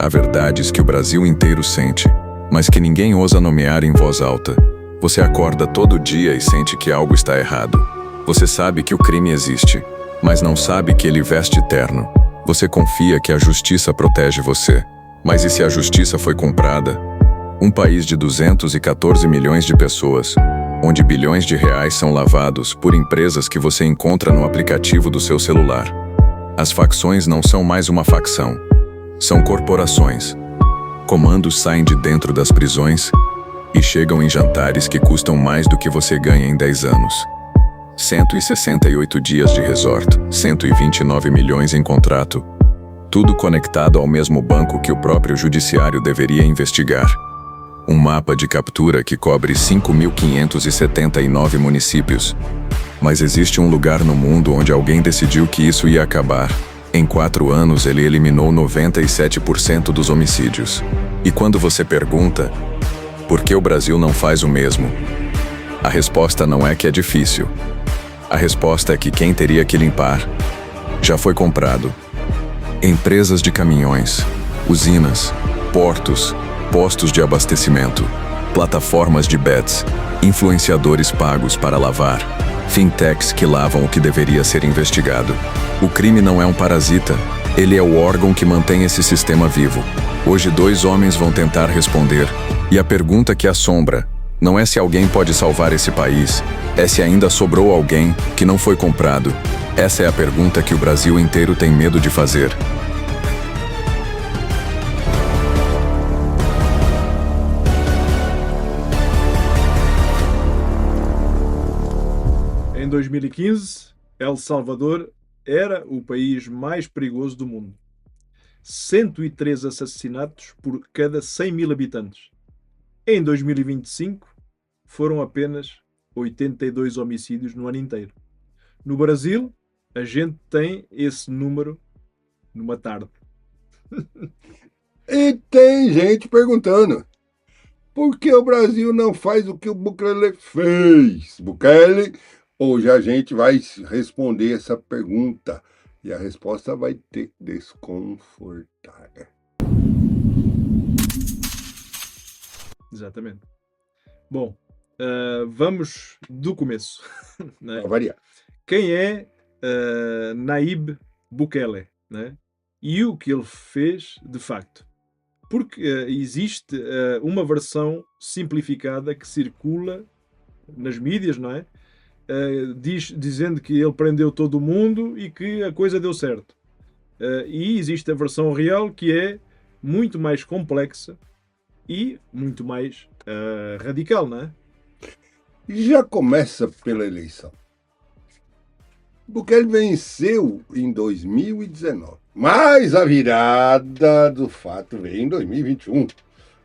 Há verdades que o Brasil inteiro sente, mas que ninguém ousa nomear em voz alta. Você acorda todo dia e sente que algo está errado. Você sabe que o crime existe, mas não sabe que ele veste terno. Você confia que a justiça protege você, mas e se a justiça foi comprada? Um país de 214 milhões de pessoas, onde bilhões de reais são lavados por empresas que você encontra no aplicativo do seu celular. As facções não são mais uma facção. São corporações. Comandos saem de dentro das prisões e chegam em jantares que custam mais do que você ganha em 10 anos. 168 dias de resort, 129 milhões em contrato. Tudo conectado ao mesmo banco que o próprio judiciário deveria investigar. Um mapa de captura que cobre 5.579 municípios. Mas existe um lugar no mundo onde alguém decidiu que isso ia acabar. Em 4 anos ele eliminou 97% dos homicídios. E quando você pergunta, por que o Brasil não faz o mesmo? A resposta não é que é difícil. A resposta é que quem teria que limpar já foi comprado. Empresas de caminhões, usinas, portos, postos de abastecimento, plataformas de bets, influenciadores pagos para lavar, fintechs que lavam o que deveria ser investigado. O crime não é um parasita, ele é o órgão que mantém esse sistema vivo. Hoje 2 homens vão tentar responder, e a pergunta que assombra não é se alguém pode salvar esse país, é se ainda sobrou alguém que não foi comprado. Essa é a pergunta que o Brasil inteiro tem medo de fazer. Em 2015, El Salvador era o país mais perigoso do mundo. 103 assassinatos por cada 100 mil habitantes. Em 2025, foram apenas 82 homicídios no ano inteiro. No Brasil, a gente tem esse número numa tarde. E tem gente perguntando, por que o Brasil não faz o que o Bukele fez? Bukele, hoje a gente vai responder essa pergunta e a resposta vai te desconfortar. Exatamente. Bom, vamos do começo. Né? Para variar. Quem é Nayib Bukele? Né? E o que ele fez de facto? Porque existe uma versão simplificada que circula nas mídias, não é? Dizendo que ele prendeu todo o mundo e que a coisa deu certo. E existe a versão real que é muito mais complexa e muito mais radical, não é? Já começa pela eleição. Bukele venceu em 2019, mas a virada do fato veio em 2021,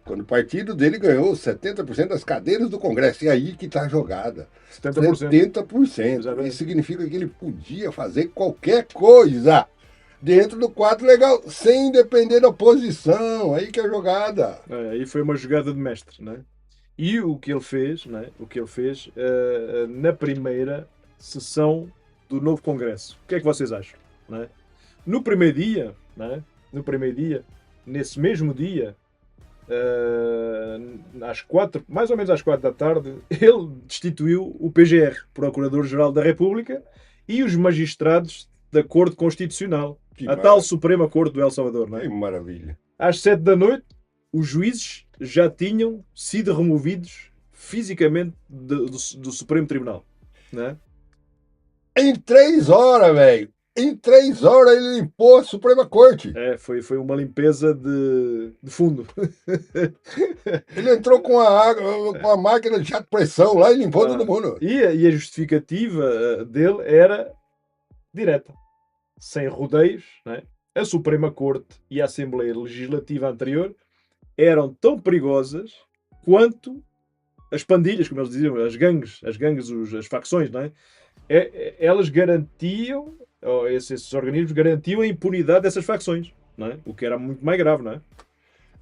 quando o partido dele ganhou 70% das cadeiras do Congresso. E aí que está a jogada. 70%. 70%. Exatamente. Isso significa que ele podia fazer qualquer coisa dentro do quadro legal, sem depender da oposição. Aí que é a jogada. Aí foi uma jogada de mestre, né? E o que ele fez, né? O que ele fez na primeira sessão do novo Congresso. O que é que vocês acham? Né? No primeiro dia, né? No primeiro dia, nesse mesmo dia, mais ou menos às 4 da tarde, ele destituiu o PGR, Procurador-Geral da República, e os magistrados da Corte Constitucional, tal Suprema Corte do El Salvador. Não é? Que maravilha. Às 7 da noite, os juízes já tinham sido removidos fisicamente do Supremo Tribunal. Né? Em 3 horas, velho. Em 3 horas ele limpou a Suprema Corte. Foi uma limpeza de fundo. Ele entrou com a máquina de jato pressão lá e limpou todo mundo. E a justificativa dele era direta, sem rodeios. Né? A Suprema Corte e a Assembleia Legislativa anterior eram tão perigosas quanto as pandilhas, como eles diziam, as gangues, as facções. Não é? Elas garantiam, esses organismos garantiam a impunidade dessas facções, não é? O que era muito mais grave, não é?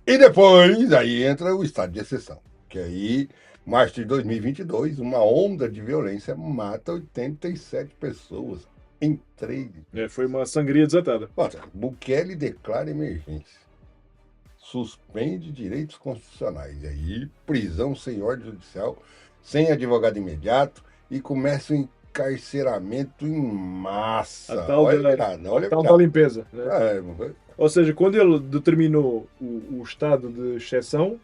E depois, aí entra o estado de exceção, que aí, março de 2022, uma onda de violência mata 87 pessoas em 3 dias. Foi uma sangria desatada. Bukele declara emergência. suspende direitos constitucionais. E aí, prisão sem ordem judicial, sem advogado imediato e começa o encarceramento em massa. A tal Olha da- a virada, olha A a tal da virada. limpeza. Né? Ou seja, quando ele determinou o estado de exceção,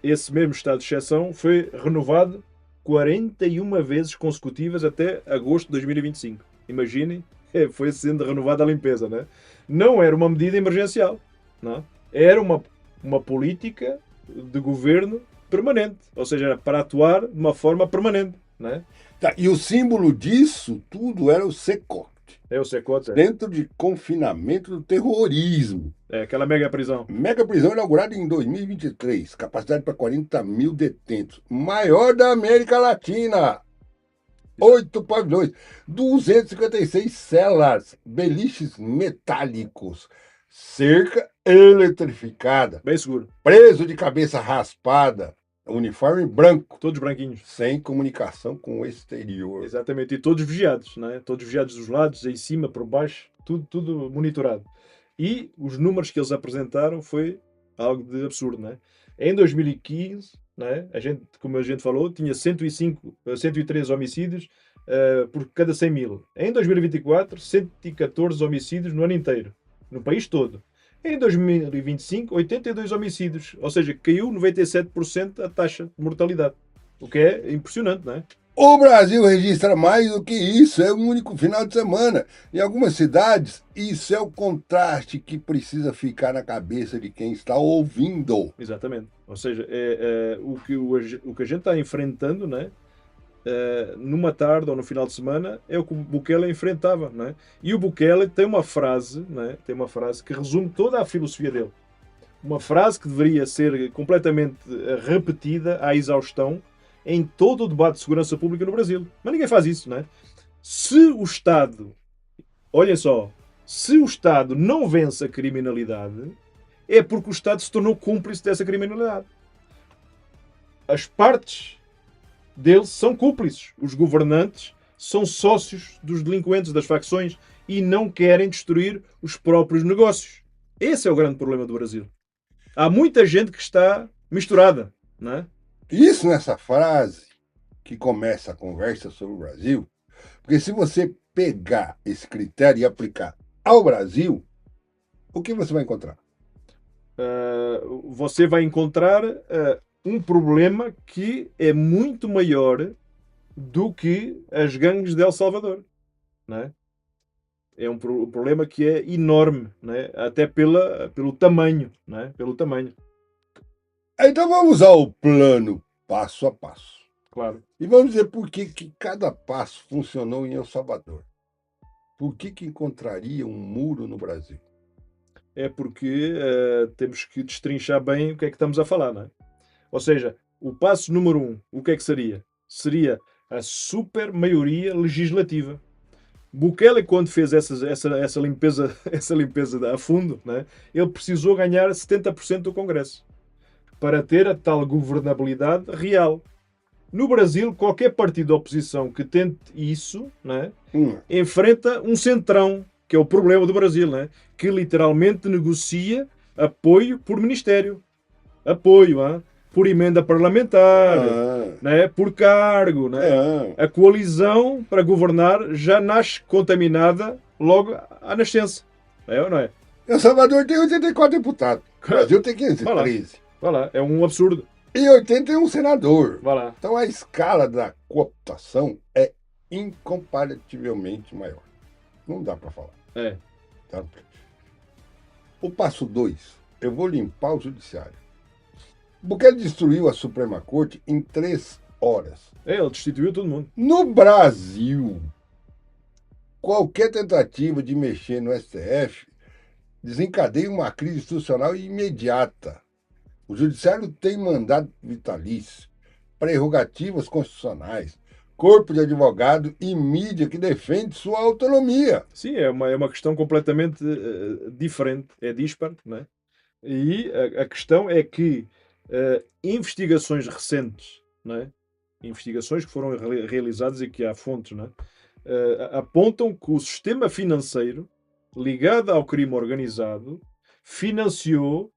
esse mesmo estado de exceção foi renovado 41 vezes consecutivas até agosto de 2025. Imaginem, foi sendo renovada a limpeza. Né? Não era uma medida emergencial. Não? Era uma política de governo permanente. Ou seja, era para atuar de uma forma permanente. Né? Tá, e o símbolo disso tudo era o Secote, É o Secota. Centro de Confinamento do Terrorismo. É aquela mega prisão. Mega prisão inaugurada em 2023, capacidade para 40 mil detentos, maior da América Latina. 8 pavilhões, 256 celas, beliches metálicos, cerca eletrificada, Bem seguro. preso de cabeça raspada, uniforme branco, Todos branquinhos. sem comunicação com o exterior. Exatamente. E todos vigiados. Né? Todos vigiados dos lados, em cima, por baixo. Tudo monitorado. E os números que eles apresentaram foi algo de absurdo. Né? Em 2015, né, como a gente falou, tinha 103 homicídios por cada 100 mil. Em 2024, 114 homicídios no ano inteiro. No país todo. Em 2025, 82 homicídios. Ou seja, caiu 97% a taxa de mortalidade. O que é impressionante, não é? O Brasil registra mais do que isso, é um único final de semana. Em algumas cidades, isso é o contraste que precisa ficar na cabeça de quem está ouvindo. Exatamente. Ou seja, o que a gente está enfrentando, né? Numa tarde ou no final de semana, é o que o Bukele enfrentava. Né? E o Bukele tem uma frase, né? Tem uma frase que resume toda a filosofia dele. Uma frase que deveria ser completamente repetida à exaustão em todo o debate de segurança pública no Brasil. Mas ninguém faz isso, né? Se o Estado, olhem só, se o Estado não vence a criminalidade, é porque o Estado se tornou cúmplice dessa criminalidade. As partes dele são cúmplices. Os governantes são sócios dos delinquentes, das facções, e não querem destruir os próprios negócios. Esse é o grande problema do Brasil. Há muita gente que está misturada, não é? Isso nessa frase que começa a conversa sobre o Brasil, porque se você pegar esse critério e aplicar ao Brasil, o que você vai encontrar? Você vai encontrar um problema que é muito maior do que as gangues de El Salvador, não é? É um problema que é enorme, não é? Até pelo tamanho, não é? Pelo tamanho, Então vamos ao plano passo a passo. claro. E vamos dizer por que cada passo funcionou em El Salvador. Por que encontraria um muro no Brasil? É porque temos que destrinchar bem o que é que estamos a falar, não é? Ou seja, o passo número 1, o que é que seria? Seria a super maioria legislativa. Bukele, quando fez essa limpeza, essa limpeza a fundo, né, ele precisou ganhar 70% do Congresso para ter a tal governabilidade real. No Brasil, qualquer partido de oposição que tente isso, né, enfrenta um centrão, que é o problema do Brasil, né, que literalmente negocia apoio por ministério. Apoio, hein? Por emenda parlamentar, né? Por cargo. Né? A coalizão para governar já nasce contaminada logo à nascença. É ou não é? El Salvador tem 84 deputados. O Brasil tem 513. Vai lá, é um absurdo. E 81 senador. Vai lá. Então a escala da cooptação é incomparavelmente maior. Não dá para falar. É. Tá? O passo 2, eu vou limpar o judiciário. Bukele destruiu a Suprema Corte em 3 horas. Ele destituiu todo mundo. No Brasil, qualquer tentativa de mexer no STF desencadeia uma crise institucional imediata. O judiciário tem mandato vitalício, prerrogativas constitucionais, corpo de advogado e mídia que defende sua autonomia. Sim, é uma questão completamente diferente, é dispar, né? E a questão é que investigações recentes, né? Investigações que foram realizadas e que há fontes, né? Apontam que o sistema financeiro ligado ao crime organizado financiou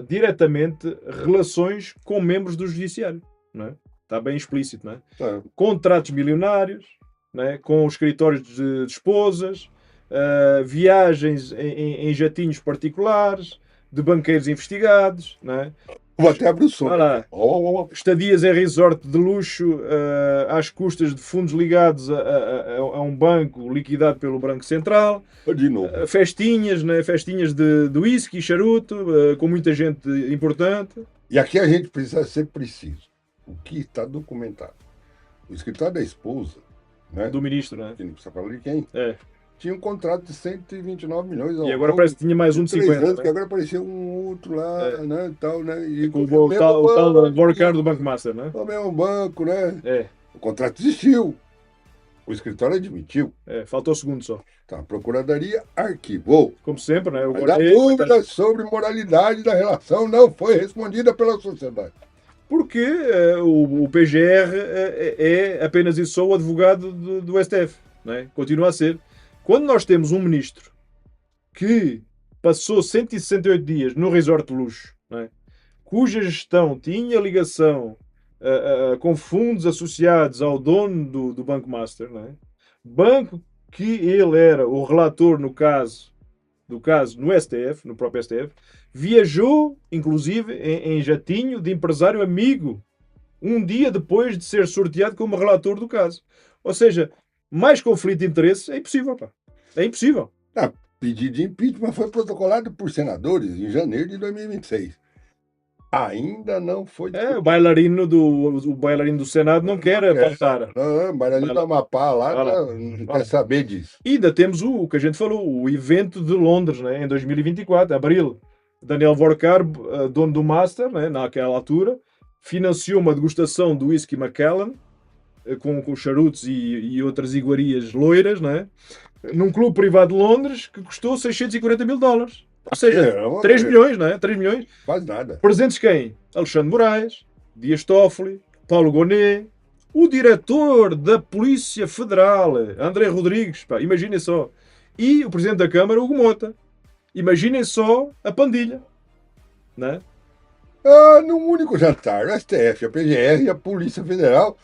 diretamente relações com membros do judiciário, não é? Está bem explícito, não é? Contratos milionários, não é? Com escritórios de esposas, viagens em jatinhos particulares, de banqueiros investigados, não é? Vou até abrir o som. Estadias em resort de luxo às custas de fundos ligados a um banco liquidado pelo Banco Central. De novo. Festinhas, né? Festinhas de whisky, charuto, com muita gente importante. E aqui a gente precisa ser preciso. O que está documentado? O escritório da esposa, né? Do ministro, né? Que não precisa falar de quem. É. Tinha um contrato de 129 milhões. E agora parece que tinha mais um de 50. Anos, né? Que agora apareceu um outro lá, né? Tal, né? E com o tal Borcar do Banco Master, né? O mesmo banco, né? É. O contrato existiu. O escritório admitiu. Faltou o segundo só. Então, a Procuradoria arquivou. Como sempre, né? Mas a dúvida sobre moralidade da relação não foi respondida pela sociedade. Porque o PGR é apenas e só o advogado do STF. Né? Continua a ser. Quando nós temos um ministro que passou 168 dias no resort de luxo, né? Cuja gestão tinha ligação com fundos associados ao dono do Banco Master, né? Banco que ele era o relator no caso no STF, no próprio STF, viajou, inclusive, em jatinho de empresário amigo, um dia depois de ser sorteado como relator do caso. Ou seja, mais conflito de interesses é impossível, pá. É impossível. Pedido de impeachment foi protocolado por senadores em janeiro de 2026. Ainda não foi discutido. O bailarino do Senado não quer passar. O bailarino do Amapá lá não quer saber disso. E ainda temos o que a gente falou, o evento de Londres, né, em 2024, abril. Daniel Vorkar, dono do Master, né, naquela altura, financiou uma degustação do whisky Macallan, com charutos e outras iguarias loiras, né, num clube privado de Londres que custou 640 mil dólares. Ou seja, 3 milhões, não é? 3 milhões. Quase nada. Presentes quem? Alexandre Moraes, Dias Toffoli, Paulo Gonet, o diretor da Polícia Federal, André Rodrigues, pá, imaginem só. E o Presidente da Câmara, Hugo Mota. Imaginem só a pandilha. Não é? Num único jantar, o STF, a PGR, a Polícia Federal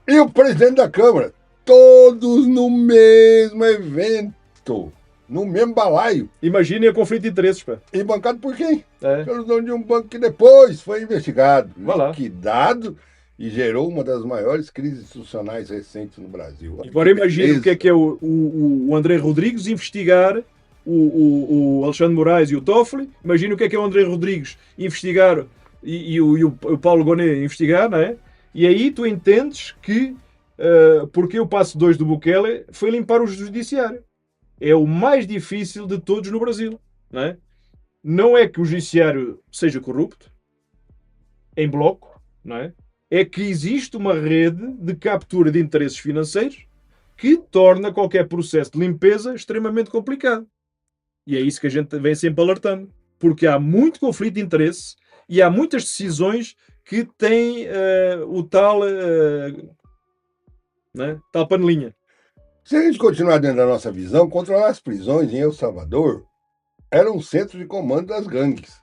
e o Presidente da Câmara. Todos no mesmo evento. No mesmo balaio. Imaginem o conflito de interesses, pá. E bancado por quem? Pelo dono de um banco que depois foi investigado, liquidado e gerou uma das maiores crises institucionais recentes no Brasil. Agora imagine o que é o André Rodrigues investigar o Alexandre Moraes e o Toffoli. Imagine o que é o André Rodrigues investigar e o Paulo Gonet investigar, não é? E aí tu entendes que porque o passo 2 do Bukele foi limpar o judiciário. É o mais difícil de todos no Brasil. Não é que o judiciário seja corrupto, em bloco, não é? É que existe uma rede de captura de interesses financeiros que torna qualquer processo de limpeza extremamente complicado. E é isso que a gente vem sempre alertando. Porque há muito conflito de interesse e há muitas decisões que têm o tal panelinha. Se a gente continuar dentro da nossa visão, controlar as prisões em El Salvador era um centro de comando das gangues.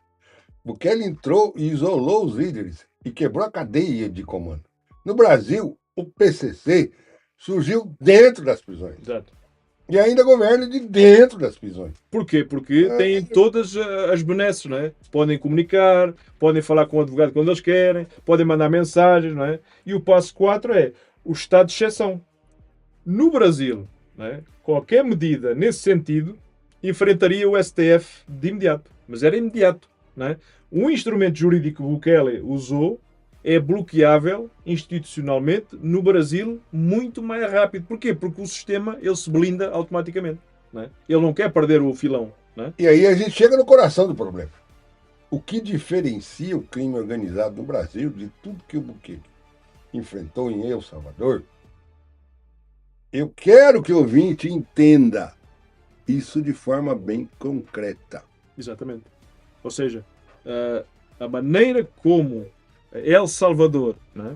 Bukele entrou e isolou os líderes e quebrou a cadeia de comando. No Brasil, o PCC surgiu dentro das prisões. Exato. E ainda governa de dentro das prisões. Por quê? Porque têm todas as benesses, não é? Podem comunicar, podem falar com o advogado quando eles querem, podem mandar mensagens, não é? E o passo 4 é o estado de exceção. No Brasil, não é? Qualquer medida nesse sentido enfrentaria o STF de imediato. Mas era imediato. Não é? Um instrumento jurídico que o Bukele usou é bloqueável institucionalmente no Brasil muito mais rápido. Porquê? Porque o sistema ele se blinda automaticamente. Não é? Ele não quer perder o filão. Não é? E aí a gente chega no coração do problema. O que diferencia o crime organizado no Brasil de tudo que o Bukele enfrentou em El Salvador? Eu quero que o ouvinte entenda isso de forma bem concreta. Exatamente. Ou seja, a maneira como El Salvador, né,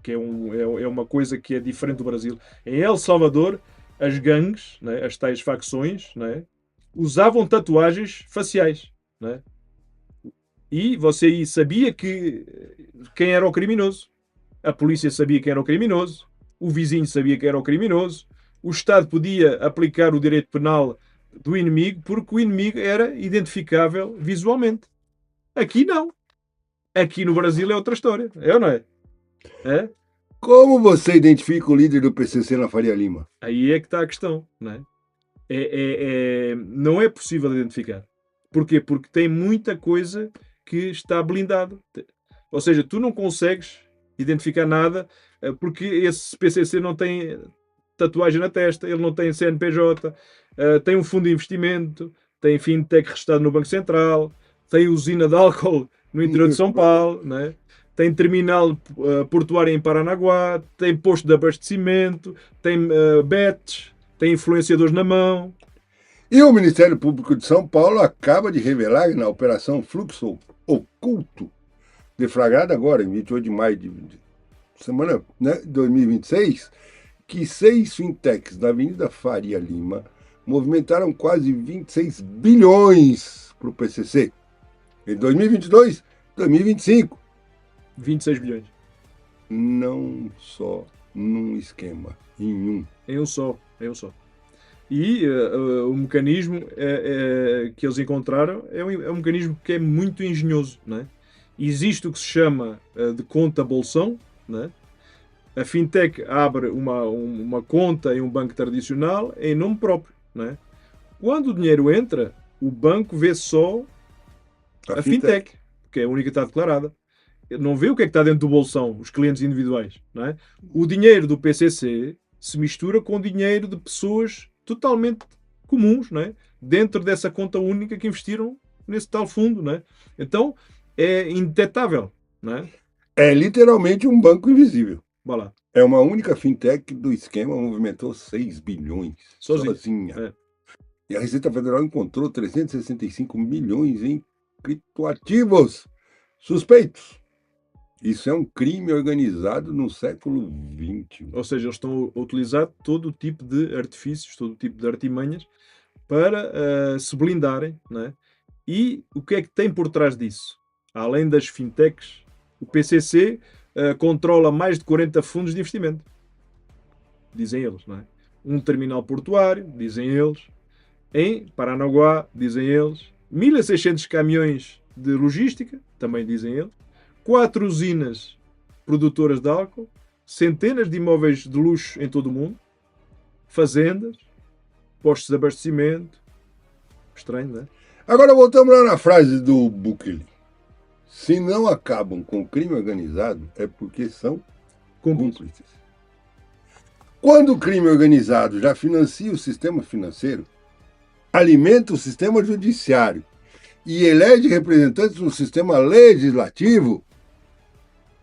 que é uma coisa que é diferente do Brasil, em El Salvador, as gangues, né, as tais facções, né, usavam tatuagens faciais, né? E você aí sabia quem era o criminoso. A polícia sabia quem era o criminoso. O vizinho sabia quem era o criminoso. O Estado podia aplicar o direito penal do inimigo porque o inimigo era identificável visualmente. Aqui não. Aqui no Brasil é outra história. É ou não é? É? Como você identifica o líder do PCC na Faria Lima? Aí é que está a questão, não é? Não é possível identificar. Porquê? Porque tem muita coisa que está blindado. Ou seja, tu não consegues identificar nada porque esse PCC não tem tatuagem na testa, ele não tem CNPJ, tem um fundo de investimento, tem fintech registado no Banco Central, tem usina de álcool no interior de São Paulo, né? Tem terminal portuário em Paranaguá, tem posto de abastecimento, tem bets, tem influenciadores na mão. E o Ministério Público de São Paulo acaba de revelar na Operação Fluxo Oculto, deflagrada agora, em 28 de maio de semana, né, 2026, que 6 fintechs da Avenida Faria Lima movimentaram quase 26 bilhões para o PCC em 2022, 2025. 26 bilhões. Não só num esquema, em um. Em um só. E o mecanismo que eles encontraram é um mecanismo que é muito engenhoso, não é? Existe o que se chama de conta bolsão, não é? A fintech abre uma conta em um banco tradicional em nome próprio, não é? Quando o dinheiro entra, o banco vê só a fintech, que é a única que está declarada. Não vê o que é que está dentro do bolsão, os clientes individuais, não é? O dinheiro do PCC se mistura com o dinheiro de pessoas totalmente comuns, não é? Dentro dessa conta única que investiram nesse tal fundo, não é? Então é indetetável, não é? É literalmente um banco invisível. Vá lá. É uma única fintech do esquema, movimentou 6 bilhões sozinha. É. E a Receita Federal encontrou 365 milhões em criptoativos suspeitos. Isso é um crime organizado no século XX. Ou seja, eles estão a utilizar todo o tipo de artifícios, todo o tipo de artimanhas para se blindarem, não é? E o que é que tem por trás disso? Além das fintechs, o PCC controla mais de 40 fundos de investimento. Dizem eles, não é? Um terminal portuário, dizem eles. Em Paranaguá, dizem eles. 1.600 caminhões de logística, também dizem eles. 4 usinas produtoras de álcool, centenas de imóveis de luxo em todo o mundo, fazendas, postos de abastecimento. Estranho, não é? Agora voltamos lá na frase do Bukele. Se não acabam com o crime organizado, é porque são cúmplices. Quando o crime organizado já financia o sistema financeiro, alimenta o sistema judiciário e elege representantes no sistema legislativo,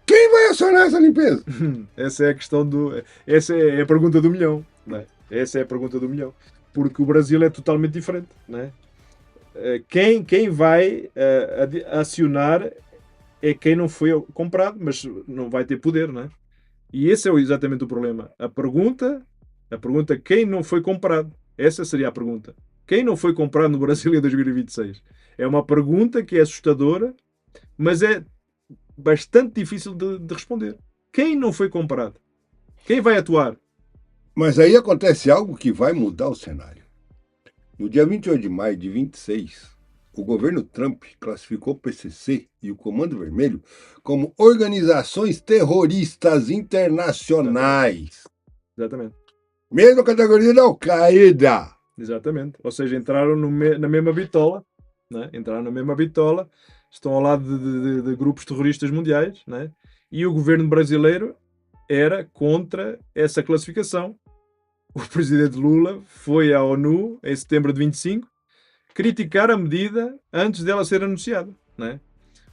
quem vai acionar essa limpeza? Essa é a questão Essa é a pergunta do milhão. Não é? Essa é a pergunta do milhão. Porque o Brasil é totalmente diferente. Não é? Quem vai acionar é quem não foi comprado, mas não vai ter poder. Não é? E esse é exatamente o problema. A pergunta quem não foi comprado? Essa seria a pergunta. Quem não foi comprado no Brasil em 2026? É uma pergunta que é assustadora, mas é bastante difícil de responder. Quem não foi comprado? Quem vai atuar? Mas aí acontece algo que vai mudar o cenário. No dia 28 de maio de 26, o governo Trump classificou o PCC e o Comando Vermelho como organizações terroristas internacionais. Exatamente. Mesma categoria da Al-Qaeda. Exatamente. Ou seja, entraram na mesma bitola. Né? Entraram na mesma bitola. Estão ao lado de grupos terroristas mundiais. Né? E o governo brasileiro era contra essa classificação. O presidente Lula foi à ONU em setembro de 25 criticar a medida antes dela ser anunciada. Né?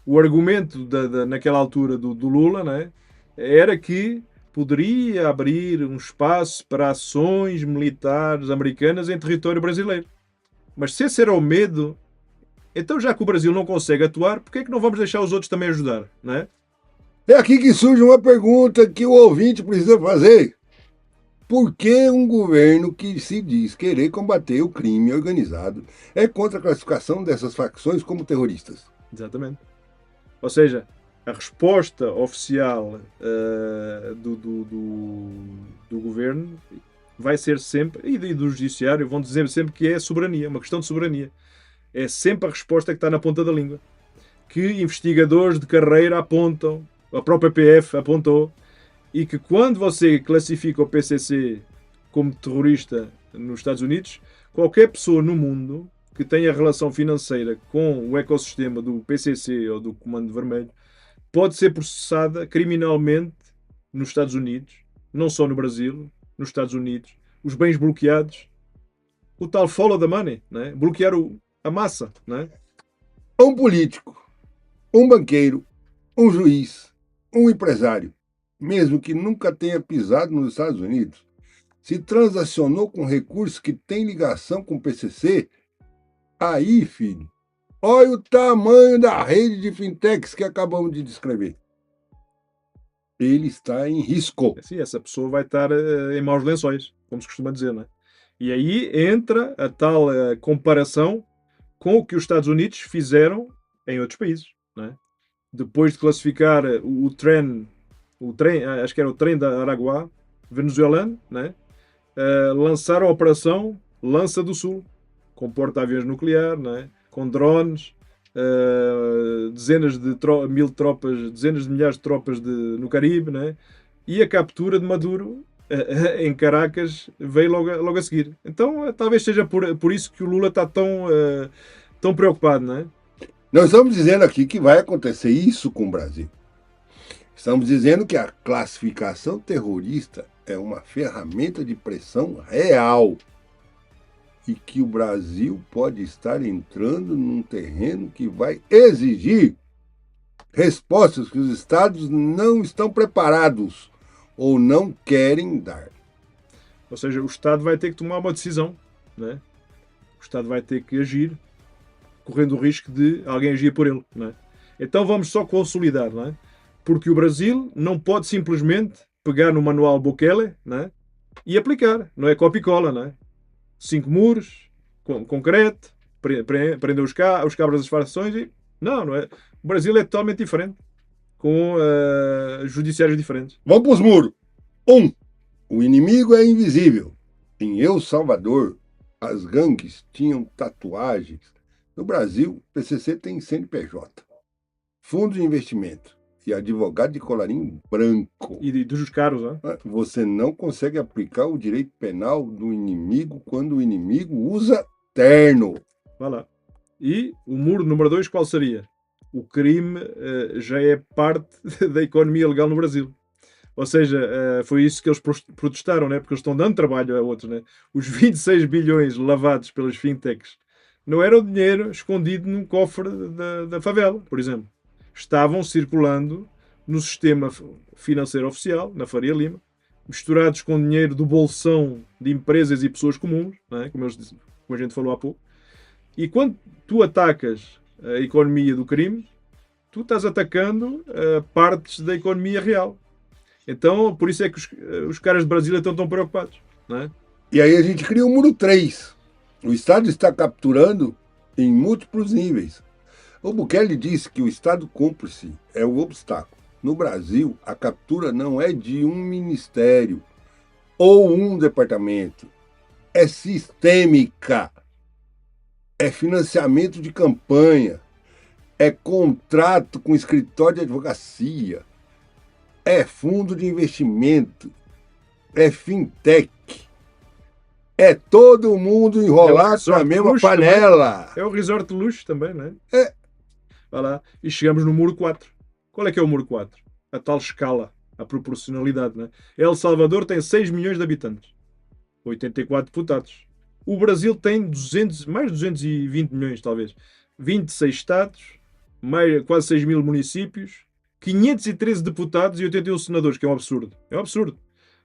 O argumento naquela altura do Lula, né, era que poderia abrir um espaço para ações militares americanas em território brasileiro. Mas se esse era o medo, então já que o Brasil não consegue atuar, por que é que não vamos deixar os outros também ajudar? Não é? É aqui que surge uma pergunta que o ouvinte precisa fazer. Por que um governo que se diz querer combater o crime organizado é contra a classificação dessas facções como terroristas? Exatamente. Ou seja, a resposta oficial do governo vai ser sempre, e do judiciário, vão dizer sempre que é soberania, uma questão de soberania. É sempre a resposta que está na ponta da língua. Que investigadores de carreira apontam, a própria PF apontou, e que quando você classifica o PCC como terrorista nos Estados Unidos, qualquer pessoa no mundo que tenha relação financeira com o ecossistema do PCC ou do Comando Vermelho pode ser processada criminalmente nos Estados Unidos, não só no Brasil, nos Estados Unidos. Os bens bloqueados, o tal follow the money, né? Bloquear a massa. Né? Um político, um banqueiro, um juiz, um empresário, mesmo que nunca tenha pisado nos Estados Unidos, se transacionou com recursos que têm ligação com o PCC, aí, filho, olha o tamanho da rede de fintechs que acabamos de descrever. Ele está em risco. Sim, essa pessoa vai estar em maus lençóis, como se costuma dizer, né? E aí entra a tal comparação com o que os Estados Unidos fizeram em outros países, né? Depois de classificar o trem, acho que era o trem da Araguá, venezuelano, né? Lançaram a Operação Lança do Sul, com porta-aviões nuclear, né? Com drones, dezenas de tropas, dezenas de milhares de tropas no Caribe, né? E a captura de Maduro em Caracas veio logo a seguir. Então, talvez seja por isso que o Lula está tão preocupado, não é? Nós estamos dizendo aqui que vai acontecer isso com o Brasil. Estamos dizendo que a classificação terrorista é uma ferramenta de pressão real e que o Brasil pode estar entrando num terreno que vai exigir respostas que os estados não estão preparados ou não querem dar. Ou seja, o Estado vai ter que tomar uma decisão, né? O Estado vai ter que agir, correndo o risco de alguém agir por ele, né? Então vamos só consolidar, né? Porque o Brasil não pode simplesmente pegar no manual Bukele, né? E aplicar, não é copia e cola, né? 5 muros, concreto, prender os cabras das facções e... Não é. O Brasil é totalmente diferente, com judiciários diferentes. Vamos para os muros. O inimigo é invisível. Em El Salvador, as gangues tinham tatuagens. No Brasil, o PCC tem CNPJ, fundo de investimento e advogado de colarinho branco. E dos caros, né? Você não consegue aplicar o direito penal do inimigo quando o inimigo usa terno. Vai lá. E o muro número 2 qual seria? O crime já é parte da economia legal no Brasil. Ou seja, foi isso que eles protestaram, né? Porque eles estão dando trabalho a outros. Né? Os 26 bilhões lavados pelas fintechs não era o dinheiro escondido num cofre da favela, por exemplo. Estavam circulando no sistema financeiro oficial, na Faria Lima, misturados com dinheiro do bolsão de empresas e pessoas comuns, né? como a gente falou há pouco. E quando tu atacas a economia do crime, tu estás atacando partes da economia real. Então, por isso é que os caras de Brasília estão tão preocupados. Não é? E aí a gente cria o muro 3. O Estado está capturando em múltiplos níveis. O Bukele disse que o Estado cúmplice é o obstáculo. No Brasil, a captura não é de um ministério ou um departamento. É sistêmica. É financiamento de campanha. É contrato com escritório de advocacia. É fundo de investimento. É fintech. É todo mundo enrolado na mesma panela. Também. É o resort de luxo também, não é? É. Vai lá. E chegamos no muro 4. Qual é que é o muro 4? A tal escala, a proporcionalidade, não é? El Salvador tem 6 milhões de habitantes. 84 deputados. O Brasil tem mais de 220 milhões, talvez. 26 estados, quase 6 mil municípios, 513 deputados e 81 senadores, que é um absurdo. É um absurdo.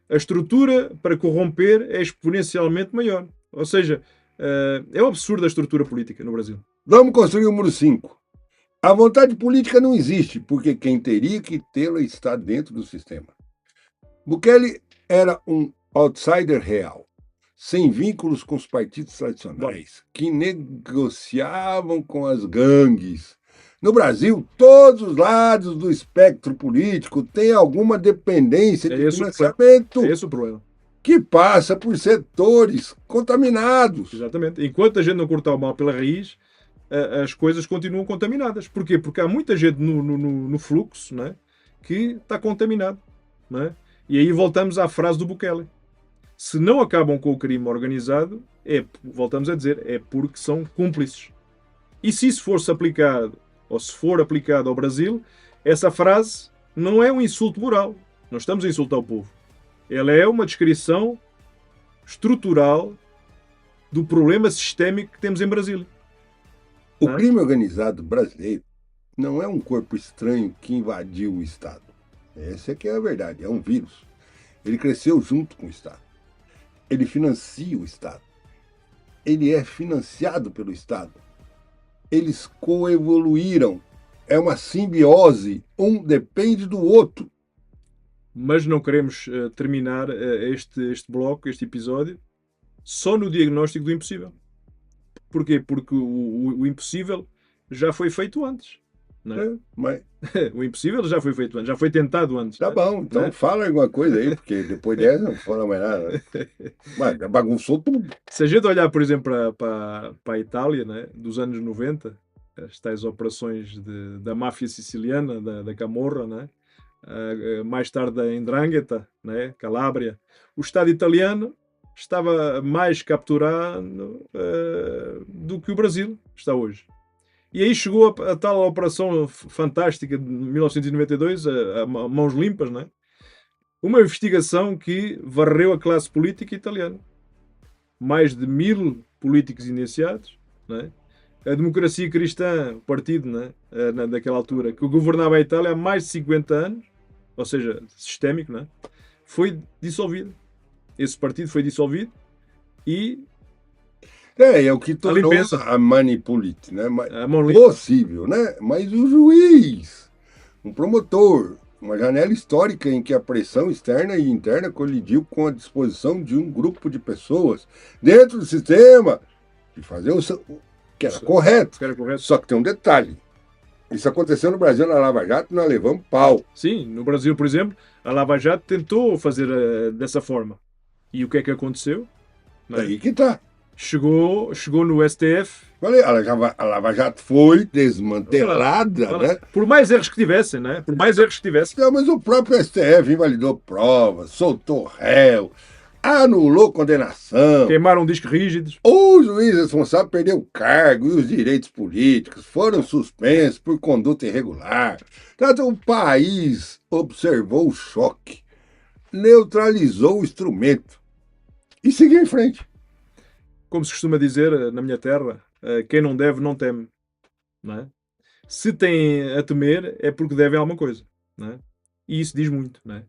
A estrutura para corromper é exponencialmente maior. Ou seja, é um absurdo a estrutura política no Brasil. Vamos construir o muro 5. A vontade política não existe, porque quem teria que tê-la está dentro do sistema. Bukele era um outsider real, sem vínculos com os partidos tradicionais, que negociavam com as gangues. No Brasil, todos os lados do espectro político têm alguma dependência de financiamento É esse o problema. que passa por setores contaminados. Exatamente. Enquanto a gente não cortar o mal pela raiz, as coisas continuam contaminadas. Porquê? Porque há muita gente no fluxo, né, que está contaminado. Né? E aí voltamos à frase do Bukele. Se não acabam com o crime organizado, voltamos a dizer, é porque são cúmplices. E se isso fosse aplicado, ou se for aplicado ao Brasil, essa frase não é um insulto moral. Não estamos a insultar o povo. Ela é uma descrição estrutural do problema sistémico que temos em Brasília. O crime organizado brasileiro não é um corpo estranho que invadiu o Estado. Essa é que é a verdade, é um vírus. Ele cresceu junto com o Estado. Ele financia o Estado. Ele é financiado pelo Estado. Eles coevoluíram. É uma simbiose. Um depende do outro. Mas não queremos terminar este bloco, este episódio, só no diagnóstico do impossível. Porquê? Porque o impossível já foi feito antes. Não é? Mas O impossível já foi feito antes, já foi tentado antes. tá bom, então fala alguma coisa aí, porque depois dessa não fala mais nada. Mas bagunçou tudo. Se a gente olhar, por exemplo, para a Itália, né, dos anos 90, as tais operações da máfia siciliana, da Camorra, né, mais tarde a 'Ndrangheta, né, Calábria, o Estado italiano estava mais capturado do que o Brasil está hoje. E aí chegou a tal operação fantástica de 1992, a mãos limpas, né? Uma investigação que varreu a classe política italiana. Mais de 1000 políticos indiciados, né? A Democracia Cristã, o partido, né? Daquela altura, que governava a Itália há mais de 50 anos, ou seja, sistémico, né? Foi dissolvido. Esse partido foi dissolvido e É o que tornou a manipulite, né? Possível, né? Mas o juiz, um promotor, uma janela histórica em que a pressão externa e interna colidiu com a disposição de um grupo de pessoas dentro do sistema de fazer o que era correto. Só que tem um detalhe. Isso aconteceu no Brasil na Lava Jato e nós levamos pau. Sim, no Brasil, por exemplo, a Lava Jato tentou fazer dessa forma. E o que é que aconteceu? Daí que tá. Chegou no STF. Falei, a Lava Jato foi desmantelada, né? Por mais erros que tivessem, né? Por mais erros que tivessem. Não, mas o próprio STF invalidou provas, soltou réu, anulou condenação. Queimaram discos rígidos. O juiz responsável perdeu o cargo e os direitos políticos foram suspensos por conduta irregular. Então, o país observou o choque, neutralizou o instrumento e seguiu em frente. Como se costuma dizer na minha terra, quem não deve não teme. Não é? Se tem a temer é porque deve alguma coisa. Não é? E isso diz muito. Não é?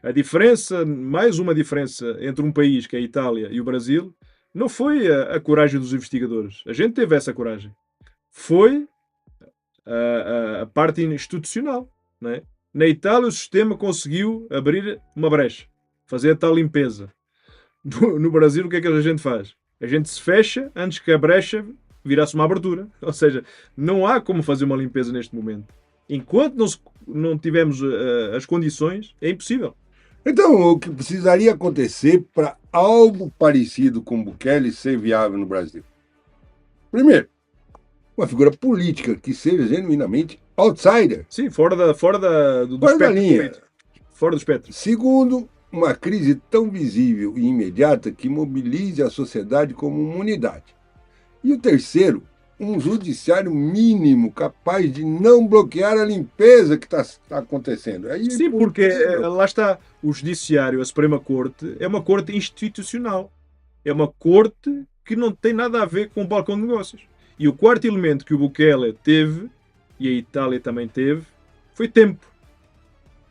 A diferença, mais uma diferença entre um país, que é a Itália, e o Brasil, não foi a coragem dos investigadores. A gente teve essa coragem. Foi a parte institucional. Não é? Na Itália o sistema conseguiu abrir uma brecha, fazer a tal limpeza. No Brasil o que é que a gente faz? A gente se fecha antes que a brecha virasse uma abertura. Ou seja, não há como fazer uma limpeza neste momento. Enquanto não tivermos as condições, é impossível. Então, o que precisaria acontecer para algo parecido com Bukele ser viável no Brasil? Primeiro, uma figura política que seja genuinamente outsider. Sim, fora da linha. Fora do espectro. Segundo, uma crise tão visível e imediata que mobilize a sociedade como uma unidade. E o terceiro, um judiciário mínimo capaz de não bloquear a limpeza que está acontecendo. Aí, sim, porque lá está, o judiciário, a Suprema Corte, é uma corte institucional. É uma corte que não tem nada a ver com o balcão de negócios. E o quarto elemento que o Bukele teve, e a Itália também teve, foi tempo.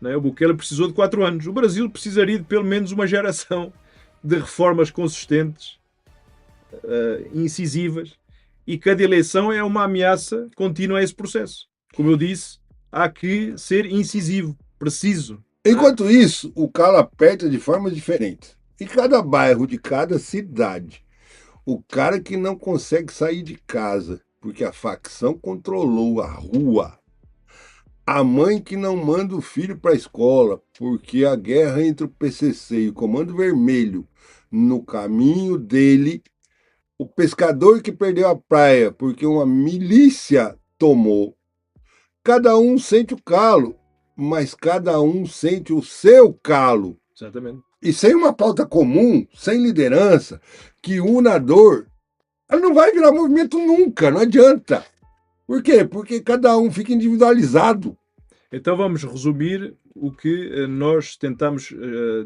O Bukele precisou de 4 anos. O Brasil precisaria de pelo menos uma geração de reformas consistentes, incisivas, e cada eleição é uma ameaça contínua a esse processo. Como eu disse, há que ser incisivo, preciso. Enquanto isso, o calo aperta de formas diferentes. Em cada bairro de cada cidade, o cara que não consegue sair de casa porque a facção controlou a rua, a mãe que não manda o filho para a escola porque a guerra entre o PCC e o Comando Vermelho no caminho dele, o pescador que perdeu a praia porque uma milícia tomou. Cada um sente o calo, mas cada um sente o seu calo. Exatamente. E sem uma pauta comum, sem liderança, que una a dor, ela não vai virar movimento nunca, não adianta. Por quê? Porque cada um fica individualizado. Então vamos resumir o que nós tentamos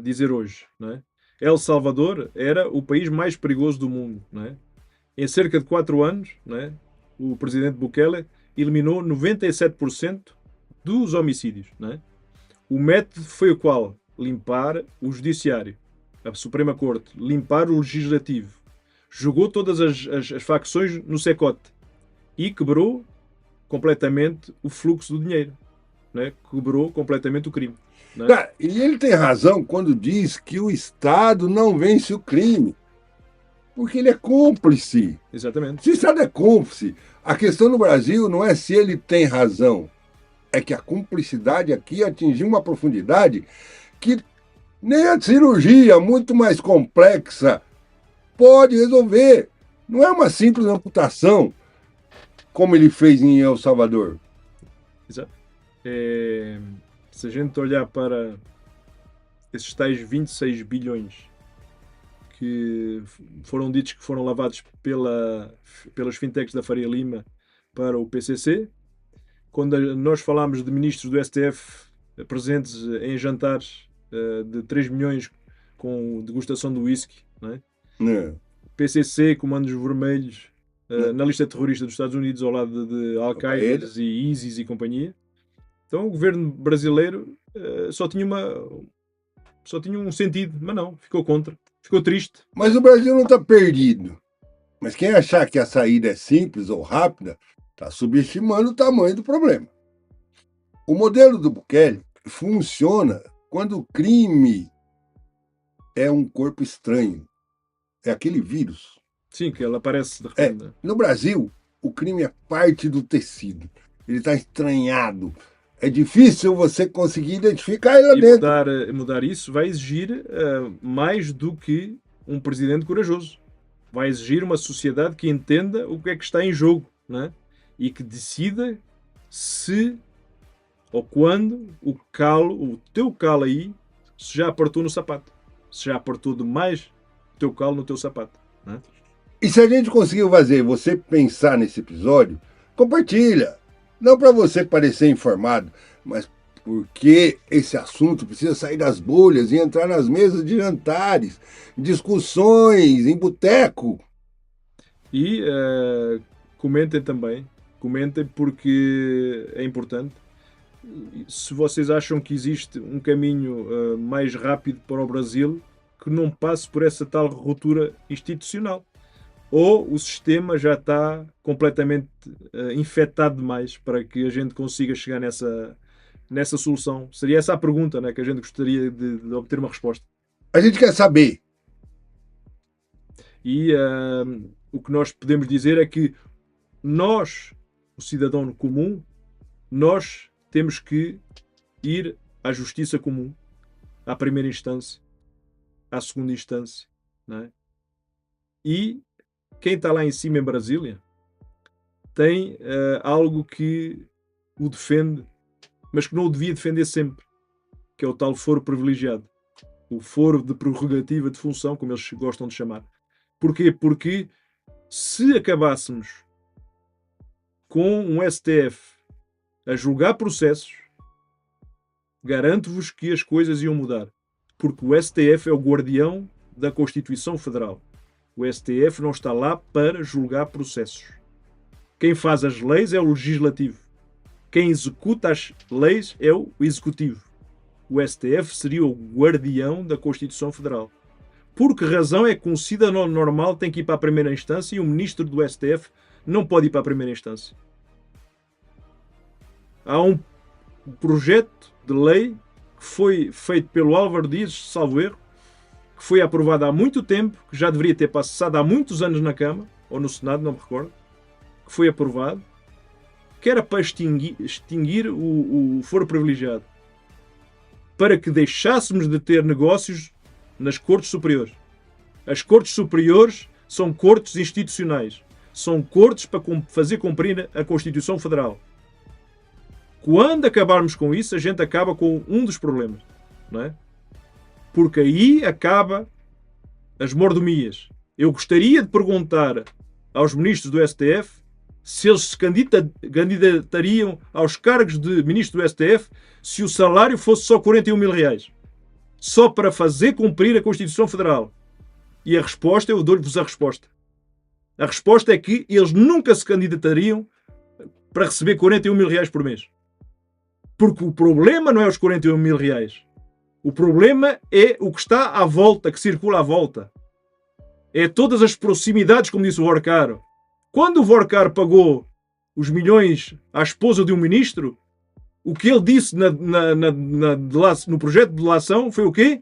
dizer hoje. Não é? El Salvador era o país mais perigoso do mundo. Não é? Em cerca de 4 anos, não é? O presidente Bukele eliminou 97% dos homicídios. Não é? O método foi o qual? Limpar o judiciário, a Suprema Corte, limpar o legislativo. Jogou todas as facções no secote e quebrou completamente o fluxo do dinheiro. Né? Quebrou completamente o crime. Né? Cara, e ele tem razão quando diz que o Estado não vence o crime, porque ele é cúmplice. Exatamente. Se o Estado é cúmplice, a questão no Brasil não é se ele tem razão, é que a cumplicidade aqui atingiu uma profundidade que nem a cirurgia muito mais complexa pode resolver. Não é uma simples amputação, como ele fez em El Salvador. Exato. Se a gente olhar para esses tais 26 bilhões que foram ditos que foram lavados pelas fintechs da Faria Lima para o PCC, quando nós falámos de ministros do STF presentes em jantares de 3 milhões com degustação do whisky, não é? PCC, Comandos Vermelhos, na lista terrorista dos Estados Unidos ao lado de Al-Qaeda e ISIS e companhia. Então o governo brasileiro só tinha um sentido, mas não, ficou contra, ficou triste. Mas o Brasil não está perdido. Mas quem achar que a saída é simples ou rápida, está subestimando o tamanho do problema. O modelo do Bukele funciona quando o crime é um corpo estranho. É aquele vírus. Sim, que ela aparece de repente. No Brasil, o crime é parte do tecido. Ele está estranhado. É difícil você conseguir identificar ele lá dentro. Mudar isso vai exigir mais do que um presidente corajoso. Vai exigir uma sociedade que entenda o que é que está em jogo, não é? E que decida se ou quando o teu calo aí, se já apertou no sapato. Se já apertou demais o teu calo no teu sapato. Não é? E se a gente conseguiu fazer você pensar nesse episódio, compartilha. Não para você parecer informado, mas porque esse assunto precisa sair das bolhas e entrar nas mesas de jantares, discussões, em boteco. E comentem também. Comentem porque é importante. Se vocês acham que existe um caminho mais rápido para o Brasil, que não passe por essa tal ruptura institucional. Ou o sistema já está completamente infectado demais para que a gente consiga chegar nessa solução? Seria essa a pergunta, né, que a gente gostaria de obter uma resposta. A gente quer saber. E o que nós podemos dizer é que nós, o cidadão comum, nós temos que ir à justiça comum, à primeira instância, à segunda instância, não é? E quem está lá em cima em Brasília tem algo que o defende, mas que não o devia defender sempre, que é o tal foro privilegiado. O foro de prerrogativa de função, como eles gostam de chamar. Porquê? Porque se acabássemos com um STF a julgar processos, garanto-vos que as coisas iam mudar. Porque o STF é o guardião da Constituição Federal. O STF não está lá para julgar processos. Quem faz as leis é o Legislativo. Quem executa as leis é o Executivo. O STF seria o guardião da Constituição Federal. Por que razão é que um cidadão normal tem que ir para a primeira instância e um ministro do STF não pode ir para a primeira instância? Há um projeto de lei que foi feito pelo Álvaro Dias, salvo erro, que que foi aprovada há muito tempo, que já deveria ter passado há muitos anos na Câmara, ou no Senado, não me recordo, que foi aprovado, que era para extinguir o foro privilegiado, para que deixássemos de ter negócios nas cortes superiores. As cortes superiores são cortes institucionais, são cortes para fazer cumprir a Constituição Federal. Quando acabarmos com isso, a gente acaba com um dos problemas, não é? Porque aí acaba as mordomias. Eu gostaria de perguntar aos ministros do STF se eles se candidatariam aos cargos de ministro do STF se o salário fosse só 41 mil reais. Só para fazer cumprir a Constituição Federal. E a resposta, eu dou-vos a resposta. A resposta é que eles nunca se candidatariam para receber 41 mil reais por mês. Porque o problema não é os 41 mil reais. O problema é o que está à volta, que circula à volta. É todas as proximidades, como disse o Vorcaro. Quando o Vorcaro pagou os milhões à esposa de um ministro, o que ele disse no projeto de delação foi o quê?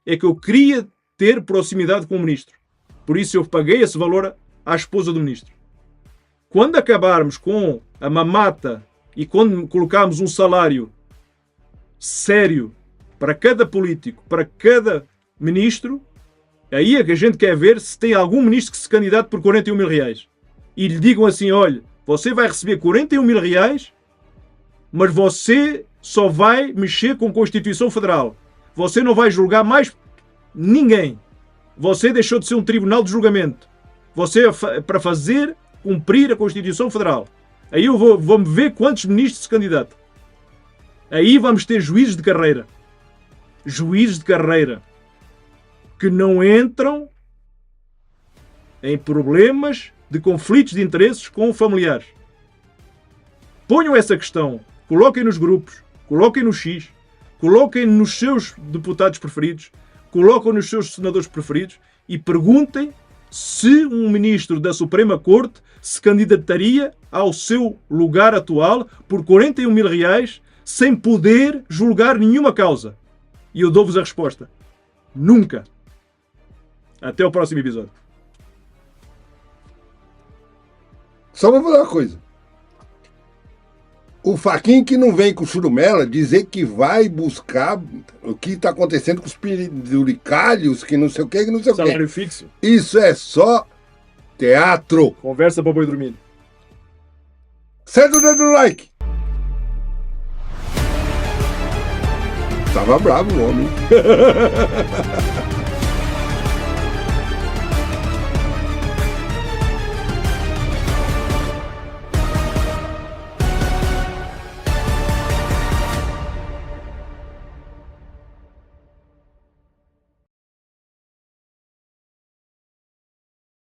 É que eu queria ter proximidade com o ministro. Por isso eu paguei esse valor à esposa do ministro. Quando acabarmos com a mamata e quando colocarmos um salário sério para cada político, para cada ministro, aí é que a gente quer ver se tem algum ministro que se candidate por 41 mil reais. E lhe digam assim, olha, você vai receber 41 mil reais, mas você só vai mexer com a Constituição Federal. Você não vai julgar mais ninguém. Você deixou de ser um tribunal de julgamento. Você é para fazer cumprir a Constituição Federal. Aí eu vou ver quantos ministros se candidatam. Aí vamos ter juízes de carreira. Juízes de carreira que não entram em problemas de conflitos de interesses com familiares. Ponham essa questão, coloquem nos grupos, coloquem no X, coloquem nos seus deputados preferidos, coloquem nos seus senadores preferidos e perguntem se um ministro da Suprema Corte se candidataria ao seu lugar atual por 41 mil reais sem poder julgar nenhuma causa. E eu dou-vos a resposta. Nunca. Até o próximo episódio. Só vou falar uma coisa. O Fachin que não vem com churumela dizer que vai buscar o que está acontecendo com os penduricalhos, que não sei o que, que não sei o que. Salário fixo. Isso é só teatro. Conversa para boi dormir. Certo o dedo no like. Tava bravo o homem.